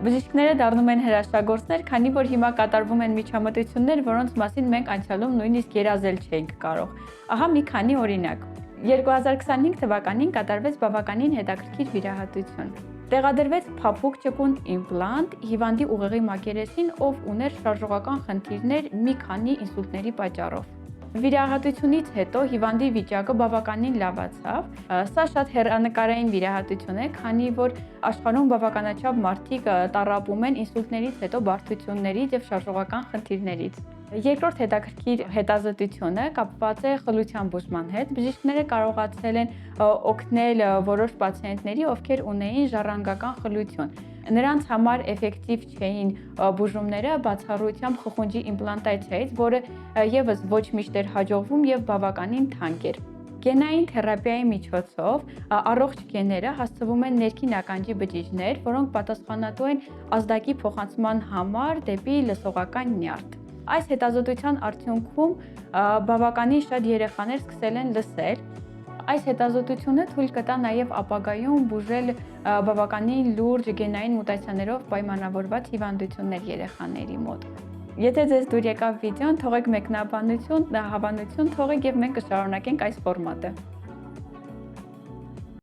Բժիշկները դառնում են հրաշագործներ, քանի որ հիմա կատարվում են միջամտություններ, որոնց մասին մենք անցյալում նույնիսկ երազել չէինք կարող։ Ահա մի քանի օրինակ։ 2025 թվականին կատարվեց բավականին հետաքրքիր վիրահատություն։ Տեղադրվեց փափուկ ճկուն իմպլանտ հիվանդի ուղեղի մակերեսին, ով ուներ շարժողական խնդիրներ մի քանի ինսուլտների պատճառով։ Վիրահատությունից հետո հիվանդի վիճակը բավականին լավացավ։ Սա շատ հեռանկարային վիրահատություն է, քանի որ աշխարհում բավականաչափ մարդիկ տառապում են ինսուլտներից հետո բարդություններից եւ շարժողական խնդիրներից։ Երկրորդ հետաքրքիր հետազոտությունը կապված է խլության բուժման հետ։ Բժիշկները կարողացել են օգնել որոշ պացիենտների, ովքեր ունեին ժառանգական խլություն։ Նրանց համար էֆեկտիվ չէին բուժումները բացառությամբ խխունջի իմպլանտացիայից, որը եւս ոչ միշտ էր հաջողվում եւ բավականին թանկ էր։ Գենային թերապիայի միջոցով առողջ գեները հասցվում են ներքին ականջի բջիջներ, որոնք պատասխանատու են ազդակի փոխանցման համար դեպի լսողական նյարդ։ Այս հետազոտության արդյունքում բավականին շատ երեխաներ սկսել են լսել։ Այս հետազոտությունը թույլ կտա նաև ապագայում բուժել բավականին լուրջ գենային մուտացիաներով պայմանավորված հիվանդություններ երեխաների մոտ։ Եթե ձեզ դուր եկավ վիդեոն, թողեք մեկնաբանություն, հավանություն թողեք եւ մենք կշարունակենք այս ֆորմատը։